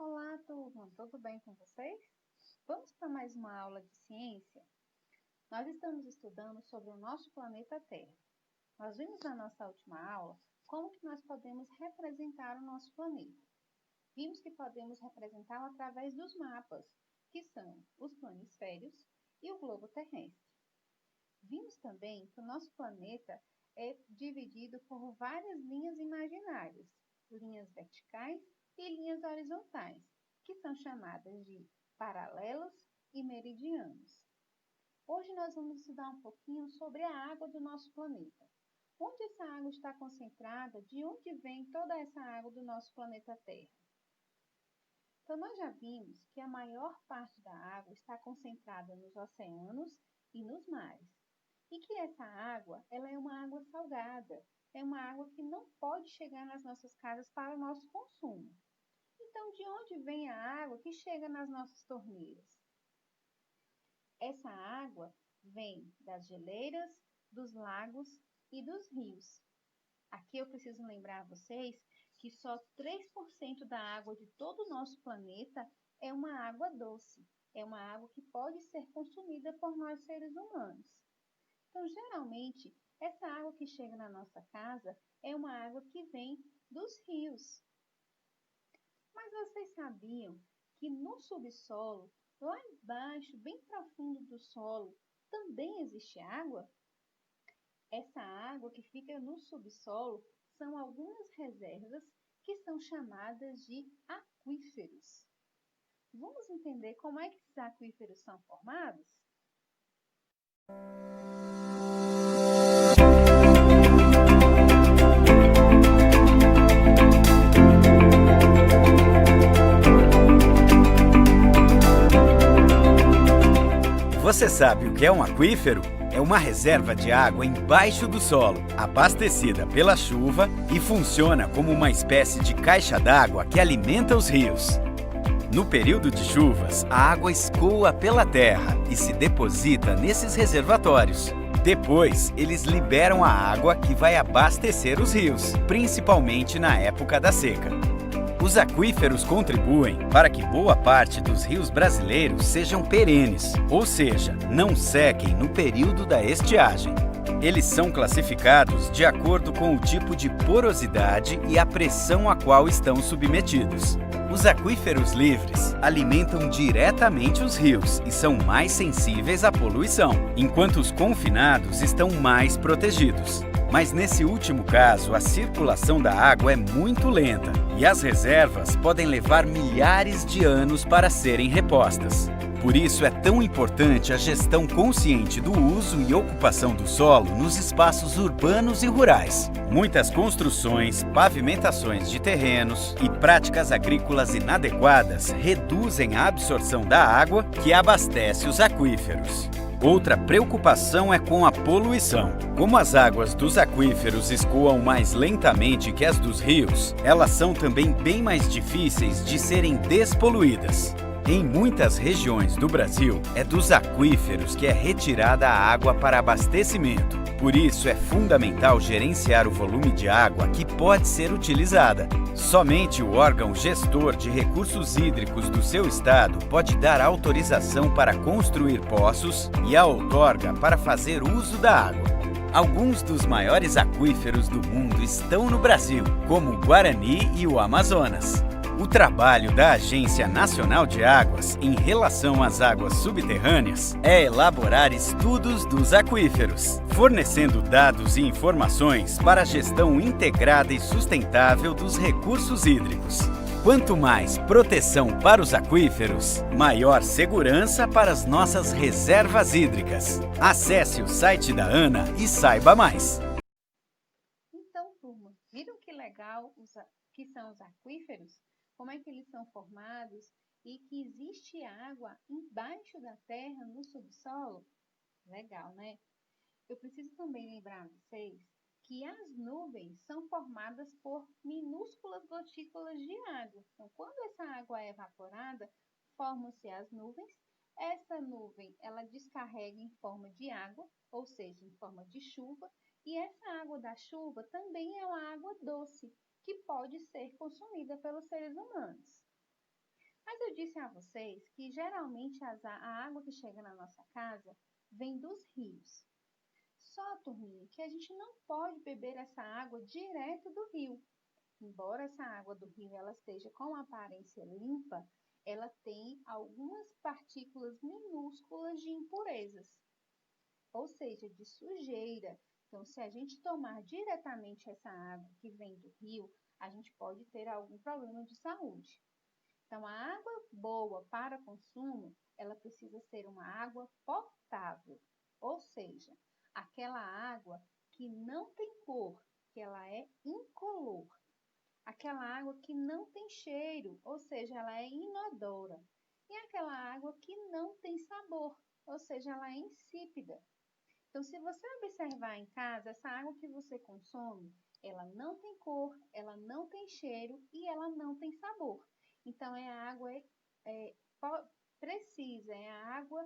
Olá, turma! Tudo bem com vocês? Vamos para mais uma aula de ciência? Nós estamos estudando sobre o nosso planeta Terra. Nós vimos na nossa última aula como que nós podemos representar o nosso planeta. Vimos que podemos representá-lo através dos mapas, que são os planisférios e o globo terrestre. Vimos também que o nosso planeta é dividido por várias linhas imaginárias, linhas verticais e linhas horizontais, que são chamadas de paralelos e meridianos. Hoje nós vamos estudar um pouquinho sobre a água do nosso planeta. Onde essa água está concentrada? De onde vem toda essa água do nosso planeta Terra? Então, nós já vimos que a maior parte da água está concentrada nos oceanos e nos mares. E que essa água, ela é uma água salgada, é uma água que não pode chegar nas nossas casas para o nosso consumo. Então, de onde vem a água que chega nas nossas torneiras? Essa água vem das geleiras, dos lagos e dos rios. Aqui eu preciso lembrar a vocês que só 3% da água de todo o nosso planeta é uma água doce. É uma água que pode ser consumida por nós seres humanos. Então, geralmente, essa água que chega na nossa casa é uma água que vem dos rios. Mas vocês sabiam que no subsolo, lá embaixo, bem profundo do solo, também existe água? Essa água que fica no subsolo são algumas reservas que são chamadas de aquíferos. Vamos entender como é que esses aquíferos são formados? Você sabe o que é um aquífero? É uma reserva de água embaixo do solo, abastecida pela chuva e funciona como uma espécie de caixa d'água que alimenta os rios. No período de chuvas, a água escoa pela terra e se deposita nesses reservatórios. Depois, eles liberam a água que vai abastecer os rios, principalmente na época da seca. Os aquíferos contribuem para que boa parte dos rios brasileiros sejam perenes, ou seja, não sequem no período da estiagem. Eles são classificados de acordo com o tipo de porosidade e a pressão a qual estão submetidos. Os aquíferos livres alimentam diretamente os rios e são mais sensíveis à poluição, enquanto os confinados estão mais protegidos. Mas nesse último caso, a circulação da água é muito lenta e as reservas podem levar milhares de anos para serem repostas. Por isso é tão importante a gestão consciente do uso e ocupação do solo nos espaços urbanos e rurais. Muitas construções, pavimentações de terrenos e práticas agrícolas inadequadas reduzem a absorção da água que abastece os aquíferos. Outra preocupação é com a poluição. Como as águas dos aquíferos escoam mais lentamente que as dos rios, elas são também bem mais difíceis de serem despoluídas. Em muitas regiões do Brasil, é dos aquíferos que é retirada a água para abastecimento. Por isso, é fundamental gerenciar o volume de água que pode ser utilizada. Somente o órgão gestor de recursos hídricos do seu estado pode dar autorização para construir poços e a outorga para fazer uso da água. Alguns dos maiores aquíferos do mundo estão no Brasil, como o Guarani e o Amazonas. O trabalho da Agência Nacional de Águas em relação às águas subterrâneas é elaborar estudos dos aquíferos, fornecendo dados e informações para a gestão integrada e sustentável dos recursos hídricos. Quanto mais proteção para os aquíferos, maior segurança para as nossas reservas hídricas. Acesse o site da ANA e saiba mais. Então, turma, viram que legal que são os aquíferos? Como é que eles são formados e que existe água embaixo da terra, no subsolo? Legal, né? Eu preciso também lembrar a vocês que as nuvens são formadas por minúsculas gotículas de água. Então, quando essa água é evaporada, formam-se as nuvens. Essa nuvem, ela descarrega em forma de água, ou seja, em forma de chuva, e essa água da chuva também é uma água doce, que pode ser consumida pelos seres humanos. Mas eu disse a vocês que geralmente a água que chega na nossa casa vem dos rios. Só, turminha, que a gente não pode beber essa água direto do rio. Embora essa água do rio ela esteja com uma aparência limpa, ela tem algumas partículas minúsculas de impurezas, ou seja, de sujeira. Então, se a gente tomar diretamente essa água que vem do rio, a gente pode ter algum problema de saúde. Então, a água boa para consumo, ela precisa ser uma água potável, ou seja, aquela água que não tem cor, que ela é incolor. Aquela água que não tem cheiro, ou seja, ela é inodora. E aquela água que não tem sabor, ou seja, ela é insípida. Então, se você observar em casa, essa água que você consome, ela não tem cor, ela não tem cheiro e ela não tem sabor. Então, é a água precisa, é a água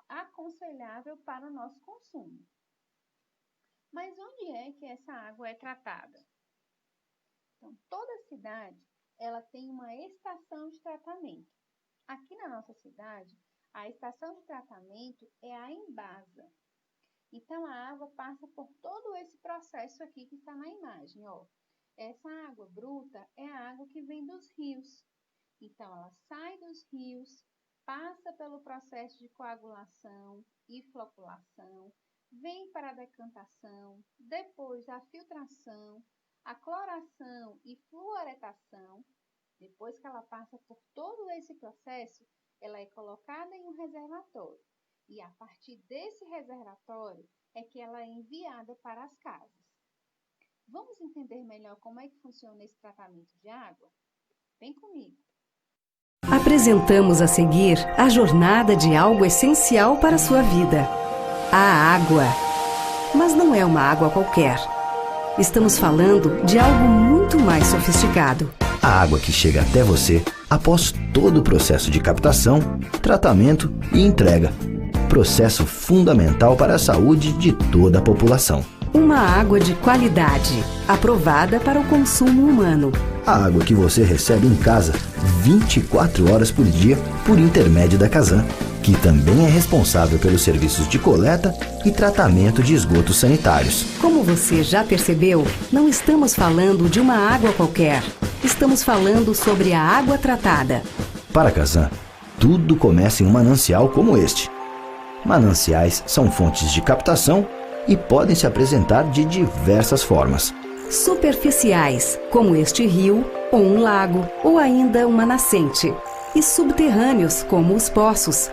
aconselhável para o nosso consumo. Mas onde é que essa água é tratada? Então, toda cidade, ela tem uma estação de tratamento. Aqui na nossa cidade, a estação de tratamento é a Embasa. Então, a água passa por todo esse processo aqui que está na imagem, ó. Essa água bruta é a água que vem dos rios. Então, ela sai dos rios, passa pelo processo de coagulação e floculação, vem para a decantação, depois a filtração, a cloração e fluoretação. Depois que ela passa por todo esse processo, ela é colocada em um reservatório. E a partir desse reservatório é que ela é enviada para as casas. Vamos entender melhor como é que funciona esse tratamento de água? Vem comigo! Apresentamos a seguir a jornada de algo essencial para a sua vida. A água. Mas não é uma água qualquer. Estamos falando de algo muito mais sofisticado. A água que chega até você após todo o processo de captação, tratamento e entrega. Processo fundamental para a saúde de toda a população. Uma água de qualidade, aprovada para o consumo humano. A água que você recebe em casa 24 horas por dia por intermédio da Casan, que também é responsável pelos serviços de coleta e tratamento de esgotos sanitários. Como você já percebeu, não estamos falando de uma água qualquer. Estamos falando sobre a água tratada. Para a Casan, tudo começa em um manancial como este. Mananciais são fontes de captação e podem se apresentar de diversas formas. Superficiais, como este rio, ou um lago, ou ainda uma nascente. E subterrâneos, como os poços.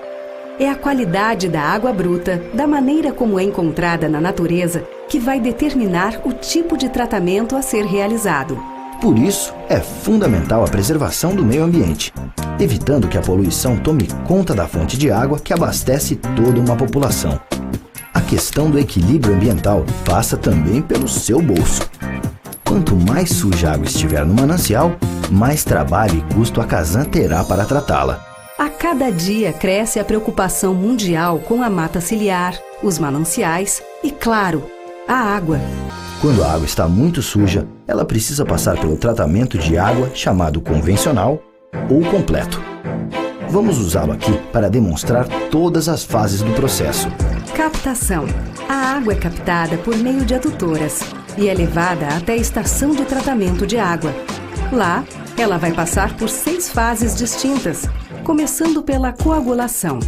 É a qualidade da água bruta, da maneira como é encontrada na natureza, que vai determinar o tipo de tratamento a ser realizado. Por isso, é fundamental a preservação do meio ambiente, evitando que a poluição tome conta da fonte de água que abastece toda uma população. A questão do equilíbrio ambiental passa também pelo seu bolso. Quanto mais suja a água estiver no manancial, mais trabalho e custo a Casan terá para tratá-la. A cada dia cresce a preocupação mundial com a mata ciliar, os mananciais e, claro, a água. Quando a água está muito suja, ela precisa passar pelo tratamento de água chamado convencional ou completo. Vamos usá-lo aqui para demonstrar todas as fases do processo. Captação. A água é captada por meio de adutoras e é levada até a estação de tratamento de água. Lá, ela vai passar por 6 fases distintas, começando pela coagulação.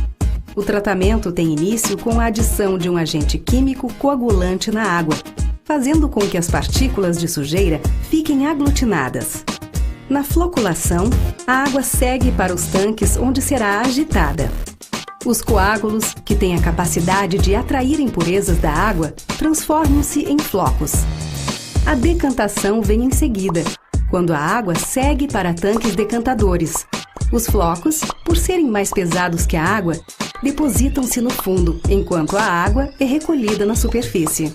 O tratamento tem início com a adição de um agente químico coagulante na água, fazendo com que as partículas de sujeira fiquem aglutinadas. Na floculação, a água segue para os tanques onde será agitada. Os coágulos, que têm a capacidade de atrair impurezas da água, transformam-se em flocos. A decantação vem em seguida, quando a água segue para tanques decantadores. Os flocos, por serem mais pesados que a água, depositam-se no fundo, enquanto a água é recolhida na superfície.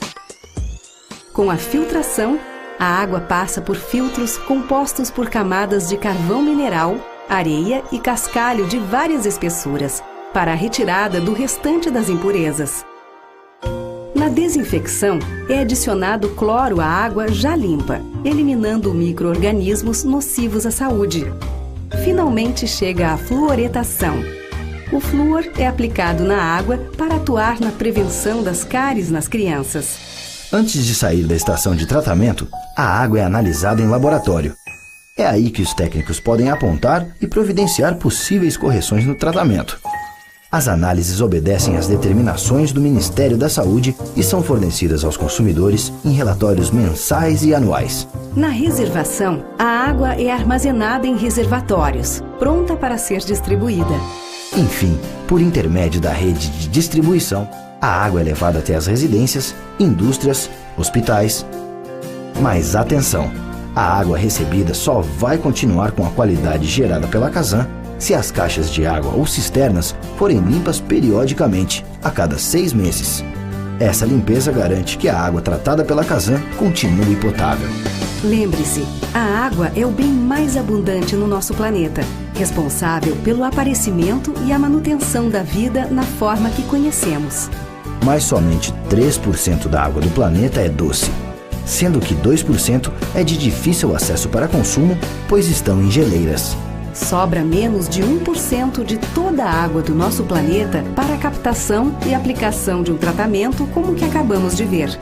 Com a filtração, a água passa por filtros compostos por camadas de carvão mineral, areia e cascalho de várias espessuras, para a retirada do restante das impurezas. Na desinfecção, é adicionado cloro à água já limpa, eliminando micro-organismos nocivos à saúde. finalmente chega a fluoretação. O flúor é aplicado na água para atuar na prevenção das cáries nas crianças. Antes de sair da estação de tratamento, a água é analisada em laboratório. É aí que os técnicos podem apontar e providenciar possíveis correções no tratamento. As análises obedecem às determinações do Ministério da Saúde e são fornecidas aos consumidores em relatórios mensais e anuais. Na reservação, a água é armazenada em reservatórios, pronta para ser distribuída. Enfim, por intermédio da rede de distribuição, a água é levada até as residências, indústrias, hospitais. Mas atenção! A água recebida só vai continuar com a qualidade gerada pela Casan se as caixas de água ou cisternas forem limpas periodicamente, a cada 6 meses. Essa limpeza garante que a água tratada pela Casan continue potável. Lembre-se, a água é o bem mais abundante no nosso planeta, responsável pelo aparecimento e a manutenção da vida na forma que conhecemos. Mas somente 3% da água do planeta é doce, sendo que 2% é de difícil acesso para consumo, pois estão em geleiras. Sobra menos de 1% de toda a água do nosso planeta para a captação e aplicação de um tratamento como o que acabamos de ver.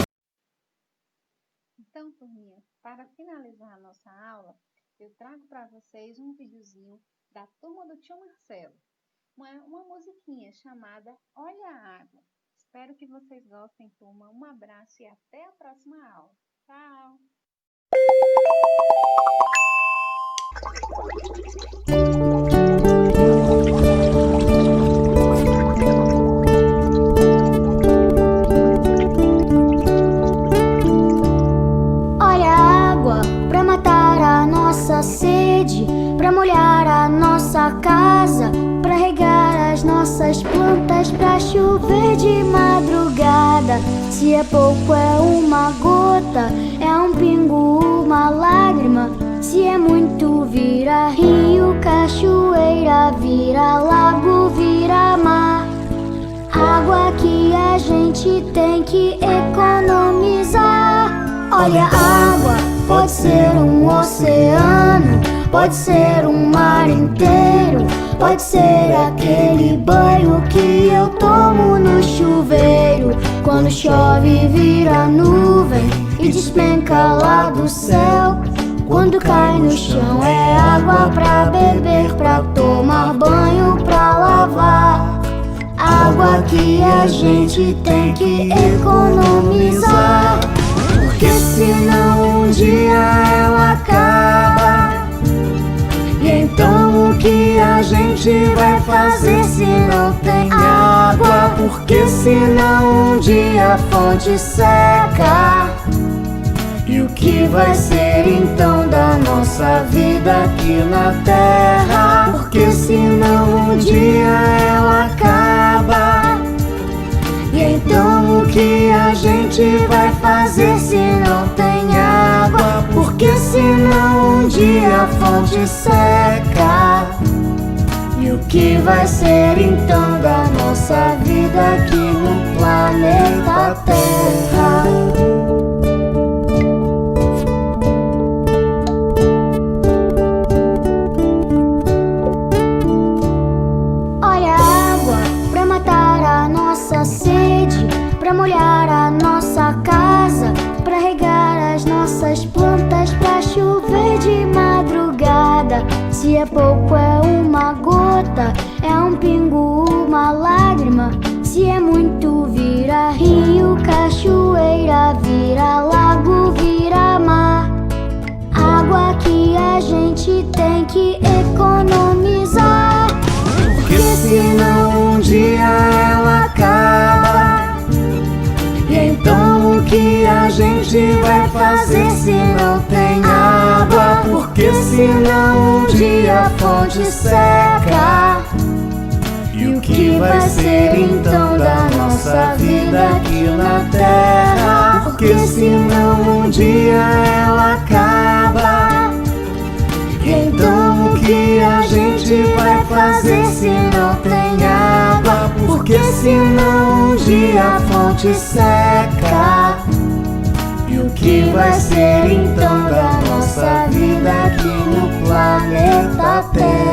Então, turminha, para finalizar a nossa aula, eu trago para vocês um videozinho da turma do tio Marcelo. Uma musiquinha chamada Olha a Água. Espero que vocês gostem, turma. Um abraço e até a próxima aula. Tchau! Olha a água pra matar a nossa sede, pra molhar a nossa casa, pra regar as nossas plantas, pra chover de madrugada. Se é pouco é uma gota, é um pingo, uma lágrima. Se é muito vira rio, cachoeira, vira lago, vira mar. Água que a gente tem que economizar. Olha a água, pode ser um oceano, pode ser um mar inteiro, pode ser aquele banho que eu tomo no chuveiro. Quando chove vira nuvem e despenca lá do céu. Quando cai no chão é água pra beber, pra tomar banho, pra lavar. Água que a gente tem que economizar, porque senão um dia ela acaba. E então o que a gente vai fazer se não tem água? Porque senão um dia a fonte seca. E o que vai ser então da nossa vida aqui na terra? Porque senão um dia ela acaba. E então o que a gente vai fazer se não tem água? Porque senão um dia a fonte seca. E o que vai ser então da nossa vida aqui no planeta Terra? Pra molhar a nossa casa, pra regar as nossas plantas, pra chover de madrugada. Se é pouco é uma gota, é um pingo, uma lágrima. Se é muito vira rio, cachoeira, vira lago, vira mar. Água que a gente tem que economizar, porque senão um dia ela acaba. E então o que a gente vai fazer se não tem água? Porque senão um dia a fonte seca. E o que vai ser então da nossa vida aqui na terra? Porque senão um dia ela acaba. E então o que a gente vai fazer se não tem água? Porque senão um dia a fonte seca. E o que vai ser então da nossa vida aqui no planeta Terra?